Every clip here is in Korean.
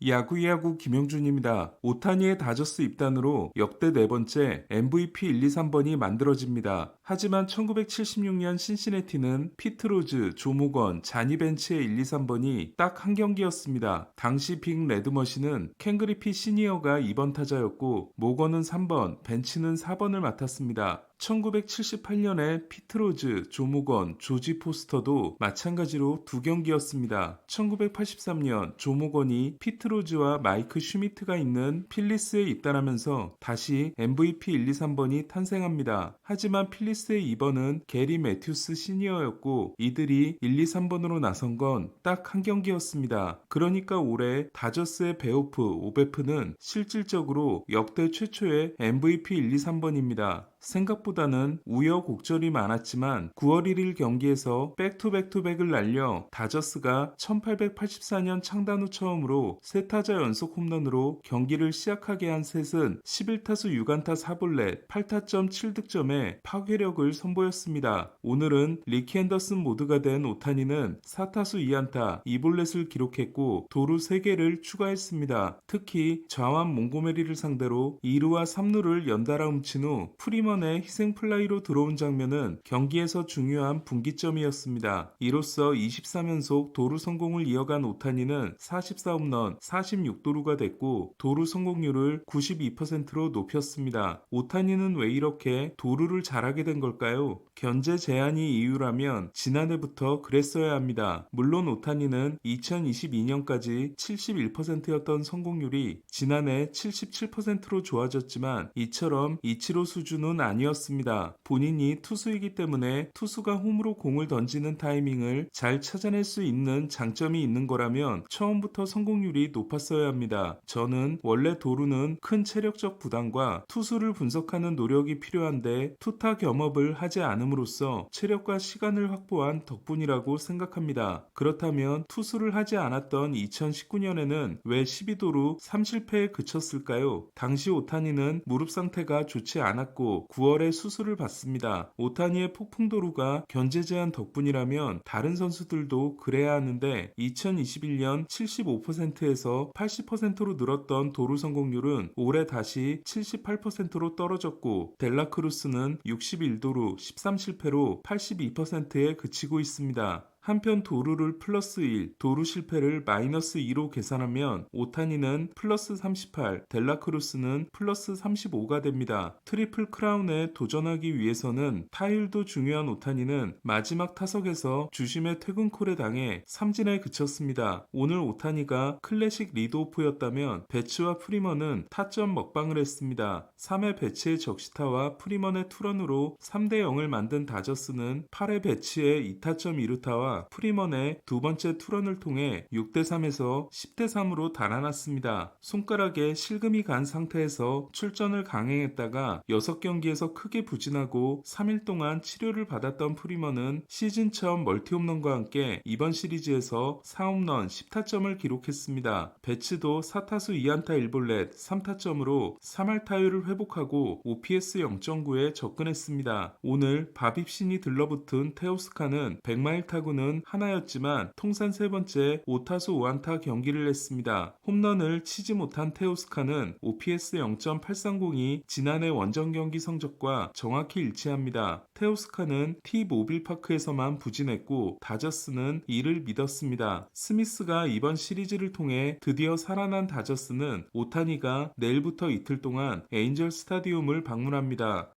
야구야구 김영준입니다. 오타니의 다저스 입단으로 역대 네 번째 MVP 1, 2, 3번이 만들어집니다. 하지만 1976년 신시내티는 피트 로즈, 조 모건, 자니 벤치의 1, 2, 3번이 딱 한 경기였습니다. 당시 빅 레드머신은 켄 그리피 시니어가 2번 타자였고 모건은 3번, 벤치는 4번을 맡았습니다. 1978년에 피트 로즈, 조 모건, 조지 포스터도 마찬가지로 두 경기였습니다. 1983년 조 모건이 피트 로즈와 마이크 슈미트가 있는 필리스에 입단하면서 다시 MVP 1, 2, 3번이 탄생합니다. 하지만 필리스의 2번은 게리 매튜스 시니어였고 이들이 1, 2, 3번으로 나선 건 딱 한 경기였습니다. 그러니까 올해 다저스의 베오프, 오베프는 실질적으로 역대 최초의 MVP 1, 2, 3번입니다. 생각보다는 우여곡절이 많았지만 9월 1일 경기에서 백투백투백을 날려 다저스가 1884년 창단 후 처음으로 세 타자 연속 홈런으로 경기를 시작하게 한 셋은 11타수 6안타 4볼넷 8타점 7득점에 파괴력을 선보였습니다. 오늘은 리키 앤더슨 모드가 된 오타니는 4타수 2안타 2볼넷을 기록했고 도루 3개를 추가했습니다. 특히 좌완 몽고메리를 상대로 2루와 3루를 연달아 훔친 후 프리먼의 희생플라이로 들어온 장면은 경기에서 중요한 분기점이었습니다. 이로써 23연속 도루 성공을 이어간 오타니는 44홈런 46도루가 됐고 도루 성공률을 92%로 높였습니다. 오타니는 왜 이렇게 도루를 잘하게 된 걸까요? 견제 제한이 이유라면 지난해부터 그랬어야 합니다. 물론 오타니는 2022년까지 71%였던 성공률이 지난해 77%로 좋아졌지만 이처럼 이치로 수준은 아니었습니다. 본인이 투수이기 때문에 투수가 홈으로 공을 던지는 타이밍을 잘 찾아낼 수 있는 장점이 있는 거라면 처음부터 성공률이 높았어야 합니다. 저는 원래 도루는 큰 체력적 부담과 투수를 분석하는 노력이 필요한데 투타 겸업을 하지 않음으로써 체력과 시간을 확보한 덕분이라고 생각합니다. 그렇다면 투수를 하지 않았던 2019년에는 왜 12도루 3실패에 그쳤을까요? 당시 오타니는 무릎 상태가 좋지 않았고 9월에 수술을 받습니다. 오타니의 폭풍도루가 견제 제한 덕분이라면 다른 선수들도 그래야 하는데 2021년 75%에서 80%로 늘었던 도루 성공률은 올해 다시 78%로 떨어졌고 델라크루스는 61도루 13실패로 82%에 그치고 있습니다. 한편 도루를 플러스 1, 도루 실패를 마이너스 2로 계산하면 오타니는 플러스 38, 델라크루스는 플러스 35가 됩니다. 트리플 크라운에 도전하기 위해서는 타율도 중요한 오타니는 마지막 타석에서 주심의 퇴근콜에 당해 삼진에 그쳤습니다. 오늘 오타니가 클래식 리드오프였다면 배츠와 프리먼은 타점 먹방을 했습니다. 3회 배츠의 적시타와 프리먼의 투런으로 3대 0을 만든 다저스는 8회 배츠의 2타점 2루타와 프리먼의 두 번째 투런을 통해 6대3에서 10대3으로 달아났습니다. 손가락에 실금이 간 상태에서 출전을 강행했다가 6경기에서 크게 부진하고 3일 동안 치료를 받았던 프리먼은 시즌 처음 멀티홈런과 함께 이번 시리즈에서 4홈런 10타점을 기록했습니다. 배츠도 4타수 2안타 1볼넷 3타점으로 3할 타율을 회복하고 OPS 0.9에 접근했습니다. 오늘 바빕신이 들러붙은 테오스카는 100마일 타구는 하나였지만 통산 세 번째 5타수 5안타 경기를 했습니다. 홈런을 치지 못한 테오스카는 OPS 0.830이 지난해 원정 경기 성적과 정확히 일치합니다. 테오스카는 T-모빌파크에서만 부진했고 다저스는 이를 믿었습니다. 스미스가 이번 시리즈를 통해 드디어 살아난 다저스는 오타니가 내일부터 이틀 동안 에인절 스타디움을 방문합니다.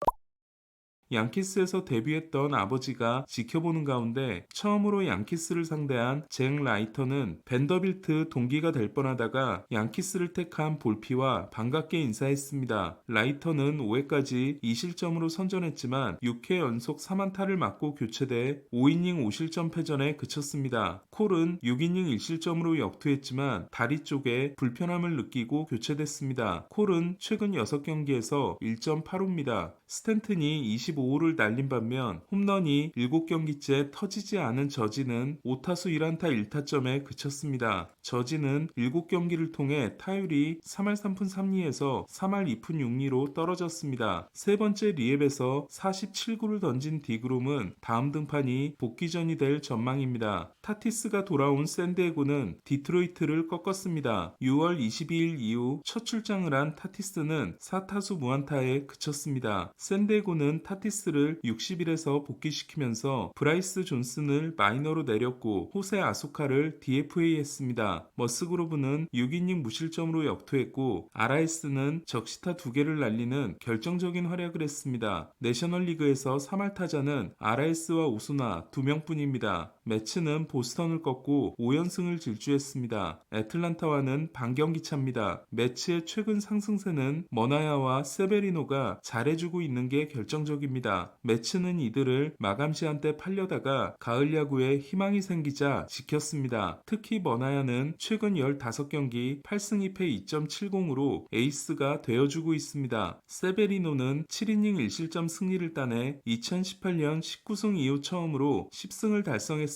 양키스에서 데뷔했던 아버지가 지켜보는 가운데 처음으로 양키스를 상대한 잭 라이터는 벤더빌트 동기가 될 뻔하다가 양키스를 택한 볼피와 반갑게 인사했습니다. 라이터는 5회까지 2실점으로 선전했지만 6회 연속 3안타를 맞고 교체돼 5이닝 5실점 패전에 그쳤습니다. 콜은 6이닝 1실점으로 역투했지만 다리 쪽에 불편함을 느끼고 교체됐습니다. 콜은 최근 6경기에서 1.85입니다. 스탠튼이 25 25호를 날린 반면 홈런이 7경기째 터지지 않은 저지는 5타수 1안타 1타점에 그쳤습니다. 저지는 7경기를 통해 타율이 3할 3푼 3리에서 3할 2푼 6리로 떨어졌습니다. 세 번째 리앱에서 47구를 던진 디그롬은 다음 등판이 복귀전이 될 전망입니다. 타티스가 돌아온 샌디에고는 디트로이트를 꺾었습니다. 6월 22일 이후 첫 출장을 한 타티스는 4타수 무안타에 그쳤습니다. 샌디에고는 타티스를 60일에서 복귀시키면서 브라이스 존슨을 마이너로 내렸고 호세 아소카를 DFA 했습니다. 머스그로브는 6이닝 무실점으로 역투했고 아라에스는 적시타 2개를 날리는 결정적인 활약을 했습니다. 내셔널리그에서 3할 타자는 아라에스와 오수나 2명뿐입니다. 매츠는 보스턴을 꺾고 5연승을 질주했습니다. 애틀란타와는 반경기 차입니다. 매츠의 최근 상승세는 머나야와 세베리노가 잘해주고 있는 게 결정적입니다. 매츠는 이들을 마감 시한 때 팔려다가 가을 야구에 희망이 생기자 지켰습니다. 특히 머나야는 최근 15경기 8승 2패 2.70으로 에이스가 되어주고 있습니다. 세베리노는 7이닝 1실점 승리를 따내 2018년 19승 이후 처음으로 10승을 달성했습니다.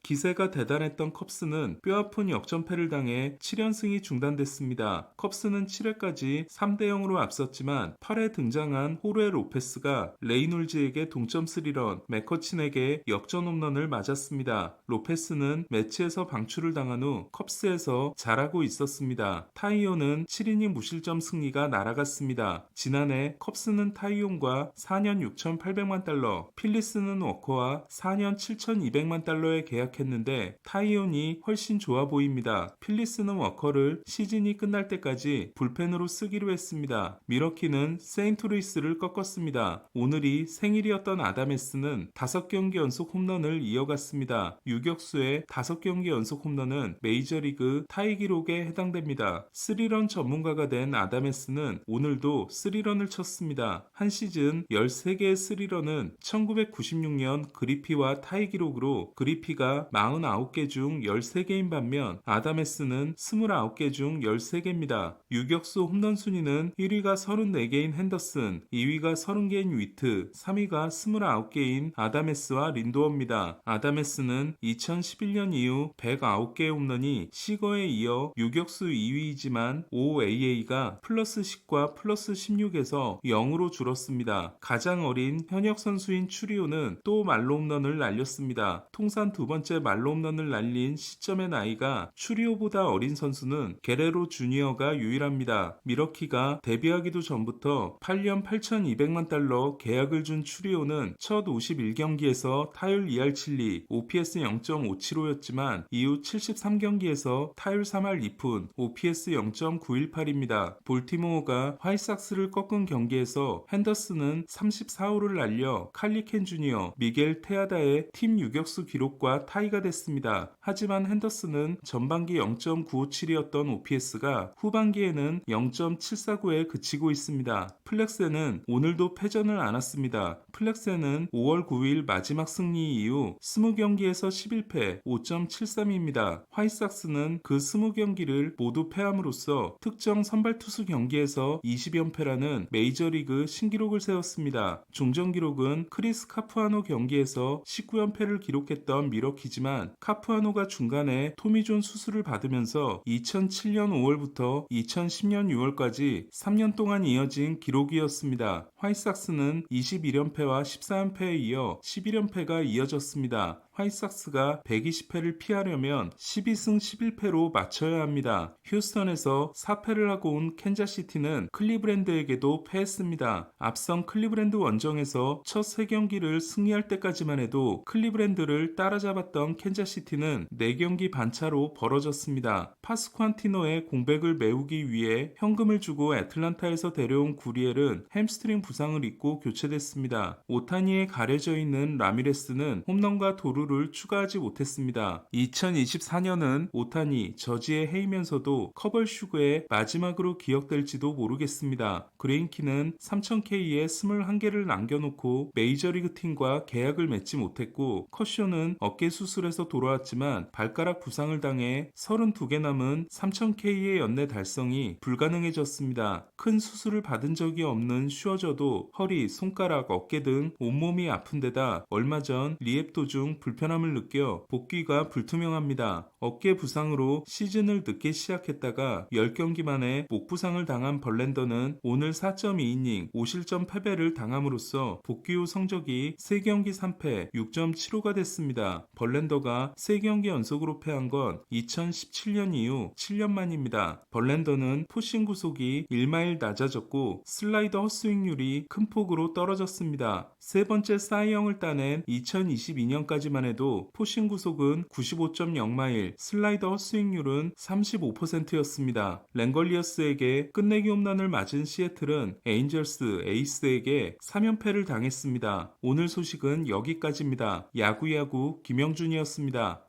기세가 대단했던 컵스는 뼈아픈 역전패를 당해 7연승이 중단됐습니다. 컵스는 7회까지 3대0으로 앞섰지만 8회 등장한 호르헤 로페스가 레이놀즈에게 동점 3런, 맥커친에게 역전 홈런을 맞았습니다. 로페스는 매치에서 방출을 당한 후 컵스에서 잘하고 있었습니다. 타이온은 7이닝 무실점 승리가 날아갔습니다. 지난해 컵스는 타이온과 4년 6,800만 달러, 필리스는 워커와 4년 7,200만 달러에 계약했는데 타이온이 훨씬 좋아 보입니다. 필리스는 워커를 시즌이 끝날 때까지 불펜으로 쓰기로 했습니다. 미러키는 세인트루이스를 꺾었습니다. 오늘이 생일이었던 아담에스는 5경기 연속 홈런을 이어갔습니다. 유격수의 5경기 연속 홈런은 메이저리그 타이 기록에 해당됩니다. 3런 전문가가 된 아담에스는 오늘도 3런을 쳤습니다. 한 시즌 13개의 3런은 1996년 그리피와 타이 기록으로 그리피가 49개 중 13개인 반면 아담에스는 29개 중 13개입니다. 유격수 홈런 순위는 1위가 34개인 핸더슨, 2위가 30개인 위트, 3위가 29개인 아담에스와 린도어입니다. 아담에스는 2011년 이후 109개의 홈런이 시거에 이어 유격수 2위이지만 OAA가 플러스 10과 플러스 16에서 0으로 줄었습니다. 가장 어린 현역 선수인 추리오는 또 말로 홈런을 날렸습니다. 통산 두 번째 말로 홈런을 날린 시점의 나이가 추리오보다 어린 선수는 게레로 주니어가 유일합니다. 미러키가 데뷔하기도 전부터 8년 8,200만 달러 계약을 준 추리오는 첫 51경기에서 타율 2할 7리, OPS 0.575였지만 이후 73경기에서 타율 3할 2푼, OPS 0.918입니다. 볼티모어가 화이삭스를 꺾은 경기에서 핸더슨은 34호를 날려 칼리켄 주니어, 미겔 테아다의 팀 유격수 기록과 타이가 됐습니다. 하지만 핸더슨은 전반기 0.957이었던 OPS가 후반기에는 0.749에 그치고 있습니다. 플렉세는 오늘도 패전을 안았습니다. 플렉세는 5월 9일 마지막 승리 이후 20경기에서 11패 5.73입니다. 화이삭스는 그 20경기를 모두 패함으로써 특정 선발 투수 경기에서 20연패라는 메이저리그 신기록을 세웠습니다. 종전 기록은 크리스 카푸아노 경기에서 19연패를 기록했던 미러키지만 카푸아노가 중간에 토미존 수술을 받으면서 2007년 5월부터 2010년 6월까지 3년 동안 이어진 기록이었습니다. 화이삭스는 21연패와 14연패에 이어 11연패가 이어졌습니다. 화이삭스가 120패를 피하려면 12승 11패로 맞춰야 합니다. 휴스턴에서 4패를 하고 온 캔자시티는 클리브랜드에게도 패했습니다. 앞선 클리브랜드 원정에서 첫 3경기를 승리할 때까지만 해도 클리브랜드를 따라잡았던 캔자시티는 4경기 반차로 벌어졌습니다. 파스쿠안티노의 공백을 메우기 위해 현금을 주고 애틀란타에서 데려온 구리엘은 햄스트링 부상을 입고 교체됐습니다. 오타니에 가려져 있는 라미레스는 홈런과 도루 자루를 추가하지 못했습니다. 2024년은 오타니, 저지의 해이면서도 커벌슈그의 마지막으로 기억될지도 모르겠습니다. 그레인키는 3000K에 21개를 남겨놓고 메이저리그 팀과 계약을 맺지 못했고, 커쇼는 어깨 수술에서 돌아왔지만 발가락 부상을 당해 32개 남은 3000K의 연내 달성이 불가능해졌습니다. 큰 수술을 받은 적이 없는 슈어저도 허리, 손가락, 어깨 등 온몸이 아픈 데다 얼마 전 리헵 도중 불편함을 느껴 복귀가 불투명합니다. 어깨 부상으로 시즌을 늦게 시작했다가 10경기 만에 목 부상을 당한 벌랜더는 오늘 4.2이닝 5실점 패배를 당함으로써 복귀 후 성적이 3경기 3패 6.75가 됐습니다. 벌랜더가 3경기 연속으로 패한 건 2017년 이후 7년 만입니다. 벌랜더는 포싱 구속이 1마일 낮아졌고 슬라이더 헛스윙률이 큰 폭으로 떨어졌습니다. 세 번째 사이영을 따낸 2022년까지만 해도 포싱 구속은 95.0마일, 슬라이더 헛스윙률은 35%였습니다. 랭걸리어스에게 끝내기 홈런을 맞은 시애틀은 에인절스, 에이스에게 3연패를 당했습니다. 오늘 소식은 여기까지입니다. 야구야구 김영준이었습니다.